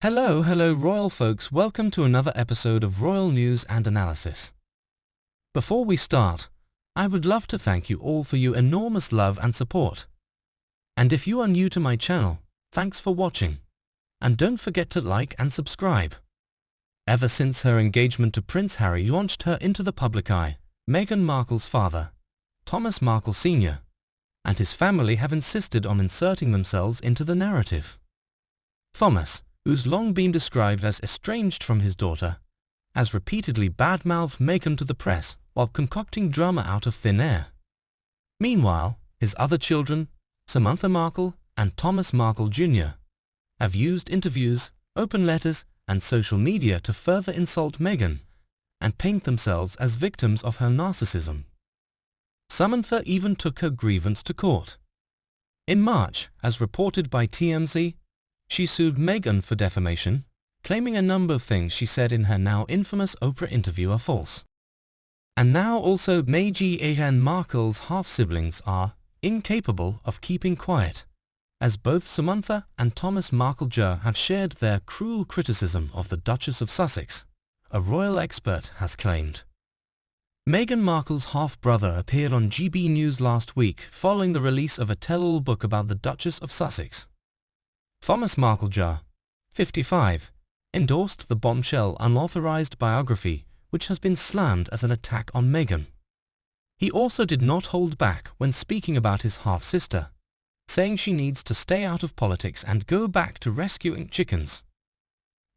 Hello royal folks, welcome to another episode of Royal News and Analysis. Before we start, I would love to thank you all for your enormous love and support. And if you are new to my channel, thanks for watching. And don't forget to like and subscribe. Ever since her engagement to Prince Harry launched her into the public eye, Meghan Markle's father, Thomas Markle Sr., and his family have insisted on inserting themselves into the narrative. Thomas, who's long been described as estranged from his daughter, has repeatedly badmouthed Meghan to the press while concocting drama out of thin air. Meanwhile, his other children, Samantha Markle and Thomas Markle Jr., have used interviews, open letters and social media to further insult Meghan and paint themselves as victims of her narcissism. Samantha even took her grievance to court. In March, as reported by TMZ, she sued Meghan for defamation, claiming a number of things she said in her now infamous Oprah interview are false. And now also Meghan Markle's half-siblings are incapable of keeping quiet, as both Samantha and Thomas Markle Jr. have shared their cruel criticism of the Duchess of Sussex, a royal expert has claimed. Meghan Markle's half-brother appeared on GB News last week following the release of a tell-all book about the Duchess of Sussex. Thomas Markle Jr., 55, endorsed the bombshell unauthorized biography which has been slammed as an attack on Meghan. He also did not hold back when speaking about his half-sister, saying she needs to stay out of politics and go back to rescuing chickens.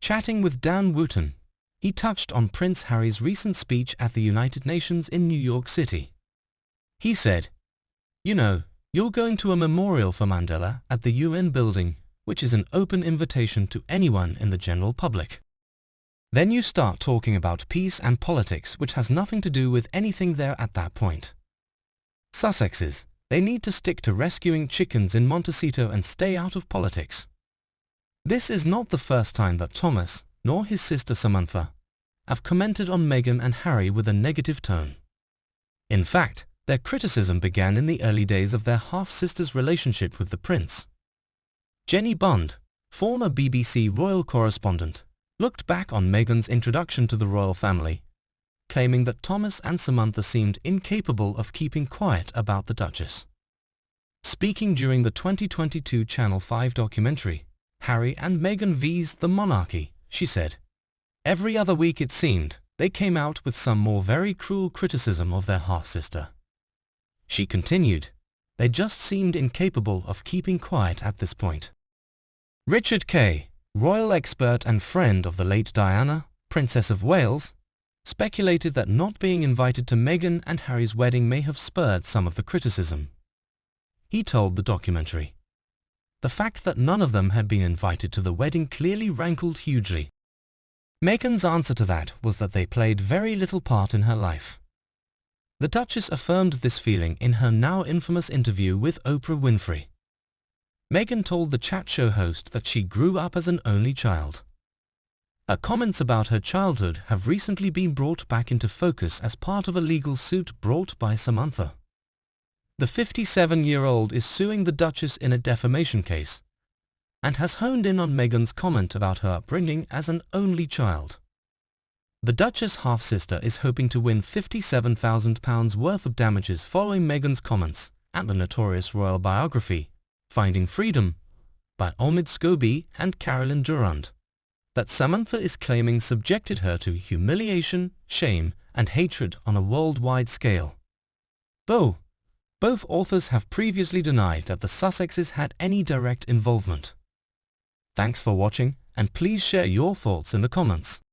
Chatting with Dan Wootton, he touched on Prince Harry's recent speech at the United Nations in New York City. He said, "You know, you're going to a memorial for Mandela at the UN building, which is an open invitation to anyone in the general public. Then you start talking about peace and politics, which has nothing to do with anything there at that point. Sussexes, they need to stick to rescuing chickens in Montecito and stay out of politics." This is not the first time that Thomas, nor his sister Samantha, have commented on Meghan and Harry with a negative tone. In fact, their criticism began in the early days of their half-sister's relationship with the prince. Jenny Bond, former BBC royal correspondent, looked back on Meghan's introduction to the royal family, claiming that Thomas and Samantha seemed incapable of keeping quiet about the Duchess. Speaking during the 2022 Channel 5 documentary, Harry and Meghan vs. the Monarchy, she said, "Every other week it seemed, they came out with some more very cruel criticism of their half-sister." She continued, "They just seemed incapable of keeping quiet at this point." Richard Kay, royal expert and friend of the late Diana, Princess of Wales, speculated that not being invited to Meghan and Harry's wedding may have spurred some of the criticism. He told the documentary, "The fact that none of them had been invited to the wedding clearly rankled hugely." Meghan's answer to that was that they played very little part in her life. The Duchess affirmed this feeling in her now infamous interview with Oprah Winfrey. Meghan told the chat show host that she grew up as an only child. Her comments about her childhood have recently been brought back into focus as part of a legal suit brought by Samantha. The 57-year-old is suing the Duchess in a defamation case and has honed in on Meghan's comment about her upbringing as an only child. The Duchess' half-sister is hoping to win £57,000 worth of damages following Meghan's comments at the notorious royal biography, Finding Freedom, by Omid Scobie and Carolyn Durand, that Samantha is claiming subjected her to humiliation, shame and hatred on a worldwide scale. Though, both authors have previously denied that the Sussexes had any direct involvement. Thanks for watching, and please share your thoughts in the comments.